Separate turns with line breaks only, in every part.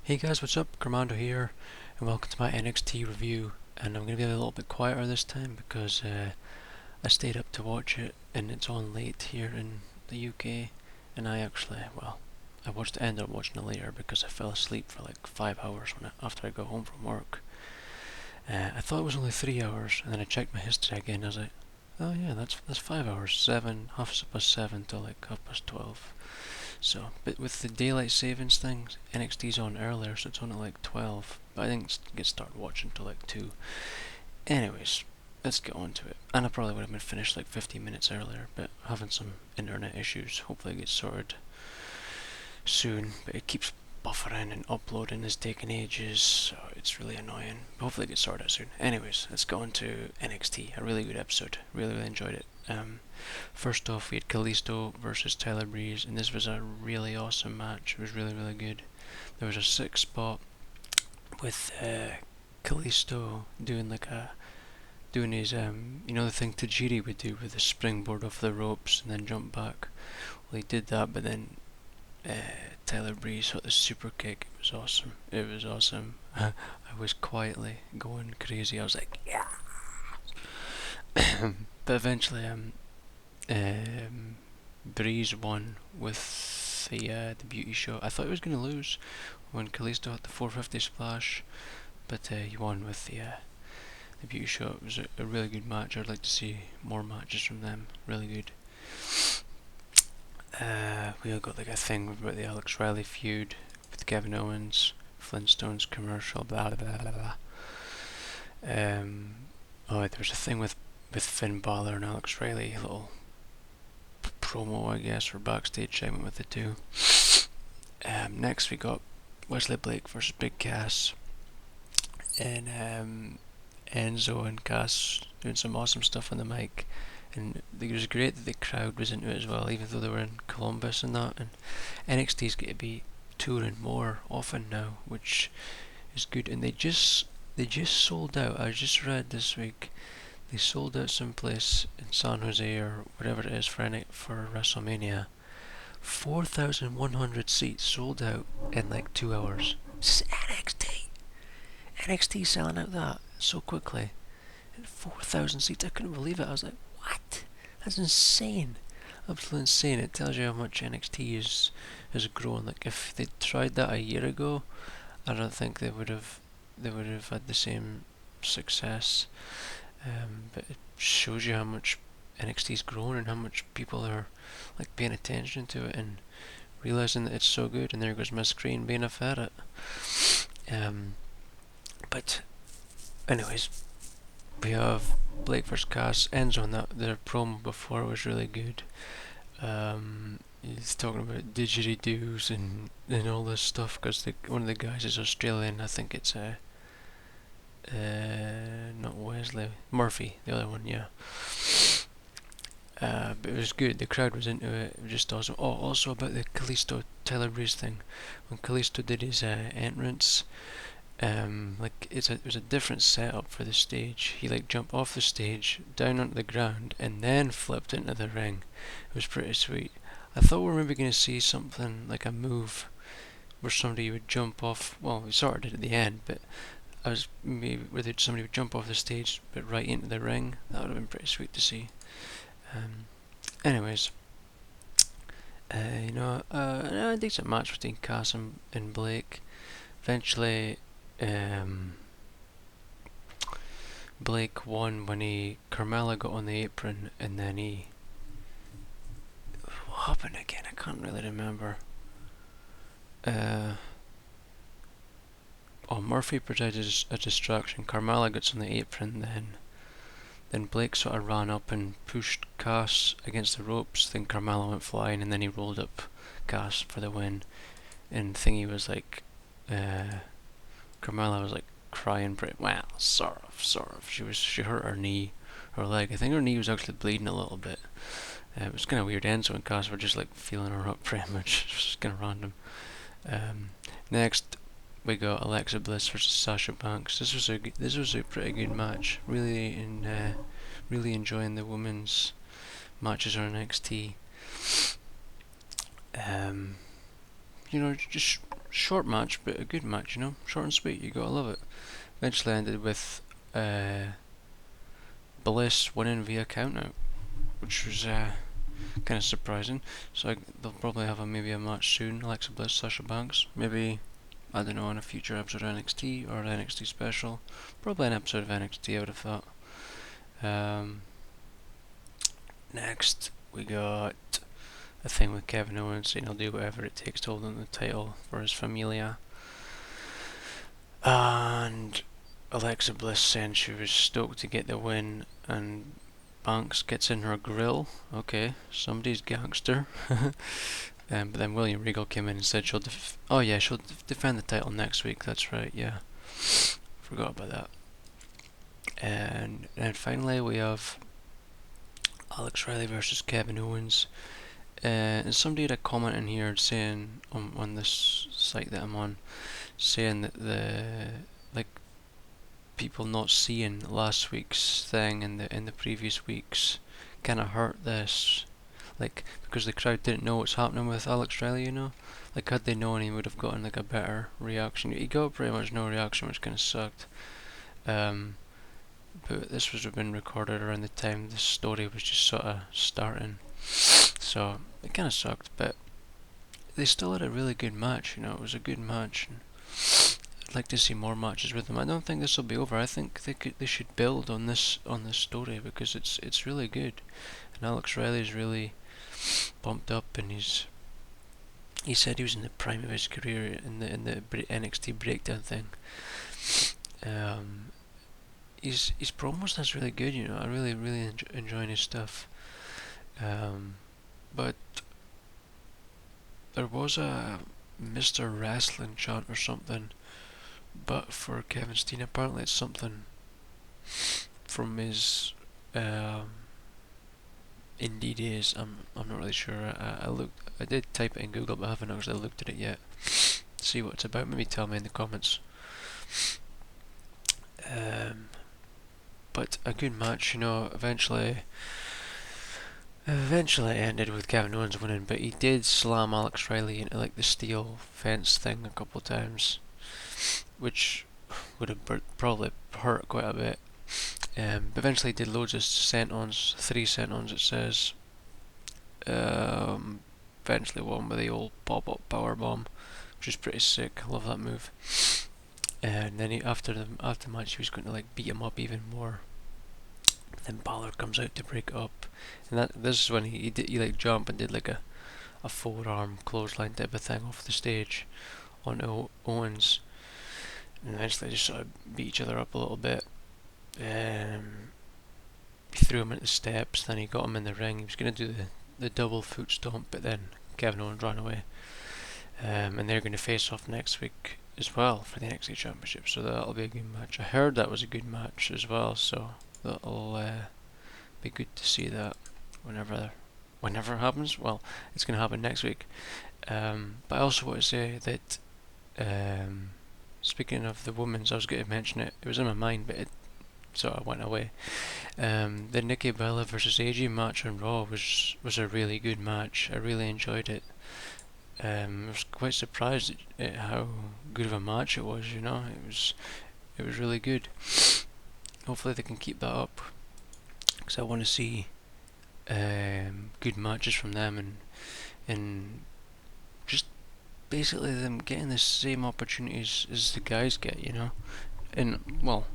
Hey guys, what's up? Commando here, and welcome to my NXT review. And I'm going to be a little bit quieter this time because I stayed up to watch it, and it's on late here in the UK. And ended up watching it later because I fell asleep for like 5 hours after I got home from work. I thought it was only 3 hours, and then I checked my history again. I was like, oh yeah, that's 5 hours, half past 7 till like half past 12. So, but with the daylight savings thing, NXT's on earlier, so it's on at like 12. But I think it gets started watching till like 2. Anyways, let's get on to it. And I probably would have been finished like 15 minutes earlier, but having some internet issues. Hopefully it gets sorted soon. But it keeps buffering and uploading is taking ages, so it's really annoying. Hopefully it gets sorted out soon. Anyways, let's go on to NXT. A really good episode. Really enjoyed it. First off, we had Kalisto versus Tyler Breeze, and this was a really awesome match. It was really good. There was a 6 spot with Kalisto doing his the thing Tajiri would do with the springboard off the ropes and then jump back. Well, he did that, but then Tyler Breeze hit the super kick. It was awesome. It was awesome. I was quietly going crazy. I was like, yeah. But eventually, Breeze won with the beauty shot. I thought he was going to lose when Kalisto had the 450 splash, but he won with the beauty shot. It was a really good match. I'd like to see more matches from them. Really good. We all got like a thing about the Alex Riley feud with Kevin Owens, Flintstones commercial, blah blah blah blah. There was a thing with Finn Balor and Alex Riley, a little promo, I guess, or backstage segment with the two. Next we got Wesley Blake versus Big Cass, and Enzo and Cass doing some awesome stuff on the mic. And it was great that the crowd was into it as well, even though they were in Columbus and that. And NXT's going to be touring more often now, which is good. And they just sold out. I just read this week they sold out someplace in San Jose or whatever it is for WrestleMania. 4,100 seats sold out in like 2 hours. This is NXT. NXT selling out that so quickly. And 4,000 seats. I couldn't believe it. I was like, what? That's insane. Absolutely insane. It tells you how much NXT has grown. Like if they tried that a year ago, I don't think they would have had the same success. But it shows you how much NXT's grown and how much people are like paying attention to it and realizing that it's so good. And there goes my screen being a ferret. But anyways, we have Blake vs Cass. Ends on that. Their promo before was really good. He's talking about didgeridoos and all this stuff because one of the guys is Australian. I think it's not Wesley, Murphy, the other one, yeah. But it was good. The crowd was into it. It was just awesome. Oh, also about the Kalisto Tyler Breeze thing. When Kalisto did his entrance, it was a different setup for the stage. He like jumped off the stage down onto the ground and then flipped into the ring. It was pretty sweet. I thought we were maybe going to see something like a move where somebody would jump off. Well, we sort of did at the end, but I was maybe where somebody would jump off the stage but right into the ring. That would have been pretty sweet to see. Anyways, a decent match between Cass and Blake. Eventually, Blake won when Carmella got on the apron, and then what happened again? I can't really remember. Murphy provided a distraction. Carmella gets on the apron, then Blake sort of ran up and pushed Cass against the ropes. Then Carmella went flying, and then he rolled up Cass for the win. And Thingy was like, Carmella was like crying pretty well, sort of. She hurt her knee, her leg. I think her knee was actually bleeding a little bit. It was kind of weird. Enzo and Cass were just like feeling her up pretty much. It was just kind of random. Next, we got Alexa Bliss versus Sasha Banks. This was a pretty good match. Really enjoying the women's matches on NXT. Just short match, but a good match, you know, short and sweet. You gotta love it. Eventually ended with Bliss winning via countout, which was kind of surprising. So they'll probably have maybe a match soon. Alexa Bliss, Sasha Banks, maybe, I don't know, in a future episode of NXT or an NXT special. Probably an episode of NXT, I would have thought. Next, we got a thing with Kevin Owens saying he'll do whatever it takes to hold on the title for his familia. And Alexa Bliss saying she was stoked to get the win, and Banks gets in her grill. Okay, somebody's gangster. But then William Regal came in and said she'll she'll defend the title next week. That's right, yeah. Forgot about that. And then finally we have Alex Riley versus Kevin Owens. And somebody had a comment in here saying on this site that I'm on, saying that people not seeing last week's thing in the previous weeks kind of hurt this, like, because the crowd didn't know what's happening with Alex Riley, you know, like had they known he would have gotten like a better reaction. He got pretty much no reaction, which kind of sucked. But this was been recorded around the time the story was just sort of starting, so it kind of sucked, but they still had a really good match, you know, it was a good match. And I'd like to see more matches with them. I don't think this will be over. I think they should build on this story, because it's really good, and Alex Riley's really bumped up, and he said he was in the prime of his career in the NXT breakdown thing. His promos, that's really good, you know. I really enjoying his stuff. But there was a Mr. Wrestling chant or something, but for Kevin Steen, apparently it's something from his indie days. I'm not really sure. I did type it in Google, but I haven't actually looked at it yet. See what it's about. Maybe tell me in the comments. But a good match, you know. Eventually it ended with Kevin Owens winning, but he did slam Alex Riley into like the steel fence thing a couple of times, which would have probably hurt quite a bit. But eventually he did loads of sentons, 3 sentons it says. Eventually won with the old pop-up power bomb, which is pretty sick. I love that move. And then after the match, he was going to like beat him up even more. Then Balor comes out to break it up, and this is when he like jump and did like a forearm clothesline type of thing off the stage on Owens, and eventually they just sort of beat each other up a little bit. He threw him into the steps, then he got him in the ring. He was going to do the double foot stomp, but then Kevin Owens ran away. And they're going to face off next week as well for the NXT Championship, so that'll be a good match. I heard that was a good match as well, so that'll be good to see that whenever it happens. Well, it's going to happen next week. But I also want to say that speaking of the women's, I was going to mention it. It was in my mind, but it sort of went away. The Nikki Bella versus AJ match on Raw was a really good match. I really enjoyed it. I was quite surprised at how good of a match it was. You know, it was really good. Hopefully they can keep that up, because I want to see good matches from them, and just basically them getting the same opportunities as the guys get, you know, and well,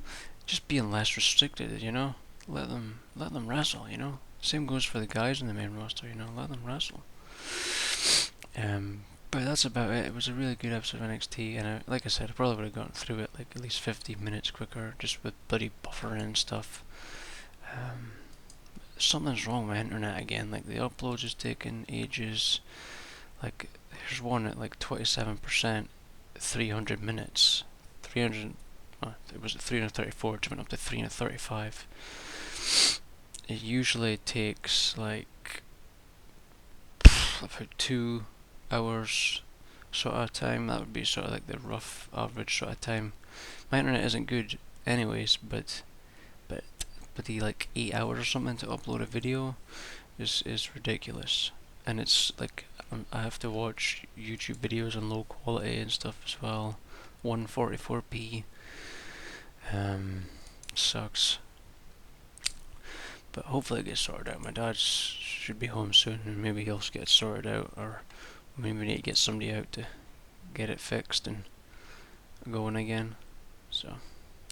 just being less restricted, you know. Let them wrestle, you know. Same goes for the guys in the main roster, you know. Let them wrestle. But that's about it. It was a really good episode of NXT, and like I said, I probably would have gotten through it like at least 50 minutes quicker, just with bloody buffering and stuff. Something's wrong with my internet again. Like the upload is taking ages. Like there's one at like 27%, 300 minutes, 300. It was at 334. It went up to 335. It usually takes like about 2 hours sort of time. That would be sort of like the rough average sort of time. My internet isn't good anyways, but the like 8 hours or something to upload a video is ridiculous. And it's like I have to watch YouTube videos on low quality and stuff as well. 144p. Sucks. But hopefully it gets sorted out. My dad should be home soon, and maybe he'll get it sorted out, or maybe we need to get somebody out to get it fixed and going again. So,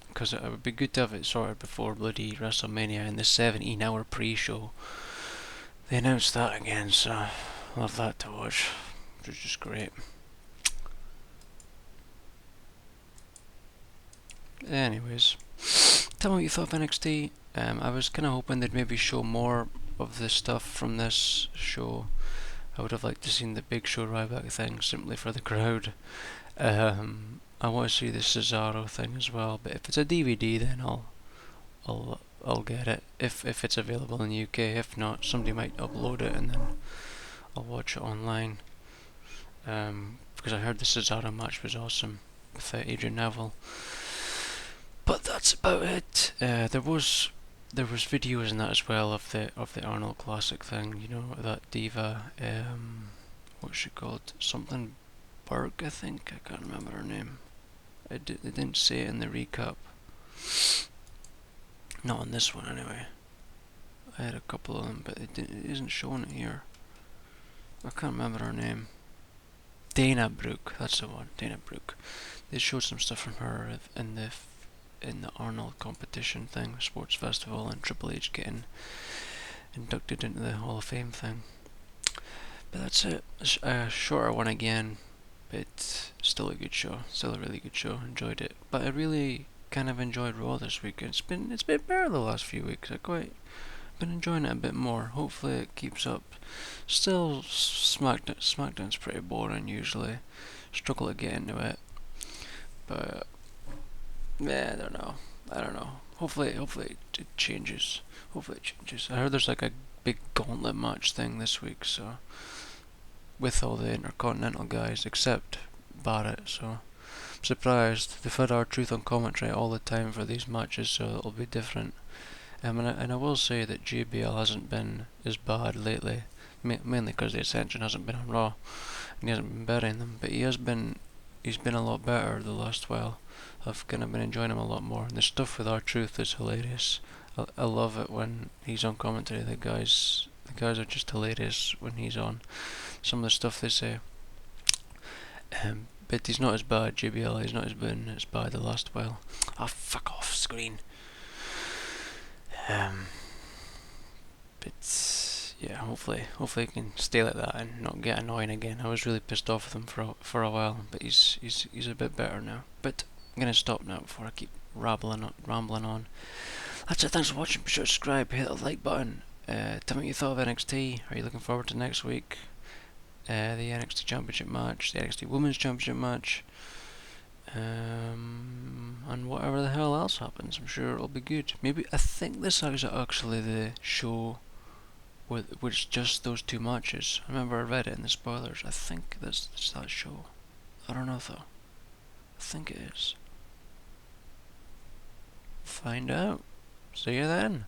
because it would be good to have it sorted before bloody WrestleMania and the 17-hour pre-show. They announced that again, so I love that to watch, which is just great. Anyways, tell me what you thought of NXT. I was kind of hoping they'd maybe show more of the stuff from this show. I would have liked to seen the Big Show Ryback thing simply for the crowd. I want to see the Cesaro thing as well, but if it's a DVD, then I'll get it if it's available in the UK. If not, somebody might upload it and then I'll watch it online. Because I heard the Cesaro match was awesome with Adrian Neville. But that's about it. There was videos in that as well of the Arnold Classic thing. You know, that diva. What's she called? Something Burke, I think. I can't remember her name. They didn't say it in the recap. Not on this one anyway. I had a couple of them, but it isn't showing it here. I can't remember her name. Dana Brooke, that's the one. Dana Brooke. They showed some stuff from her in the Arnold competition thing, sports festival, and Triple H getting inducted into the Hall of Fame thing. But that's it. A shorter one again, but still a good show. Still a really good show. Enjoyed it. But I really kind of enjoyed Raw this week. It's been better the last few weeks. I've been enjoying it a bit more. Hopefully it keeps up. Still, SmackDown's pretty boring usually. Struggle to get into it. But yeah, I don't know. Hopefully it changes. I heard there's like a big gauntlet match thing this week, so with all the Intercontinental guys except Barrett, so I'm surprised. They've had R-Truth on commentary all the time for these matches, so it'll be different. And I will say that JBL hasn't been as bad lately, mainly because the Ascension hasn't been on Raw, and he hasn't been burying them, but he's been a lot better the last while. I've kind of been enjoying him a lot more, and the stuff with R-Truth is hilarious. I love it when he's on commentary. The guys are just hilarious when he's on. Some of the stuff they say. But he's not as bad, JBL. He's not been as bad the last while. Ah, fuck off, screen. But yeah, hopefully he can stay like that and not get annoying again. I was really pissed off with him for a while, but he's a bit better now. But I'm gonna stop now before I keep rambling on. That's it. Thanks for watching. Be sure to subscribe, hit the like button. Tell me what you thought of NXT. Are you looking forward to next week? The NXT Championship match, the NXT Women's Championship match, and whatever the hell else happens. I'm sure it'll be good. Maybe I think this is actually the show with just those two matches. I remember I read it in the spoilers. I think it's that show. I don't know though. I think it is. Find out. See you then.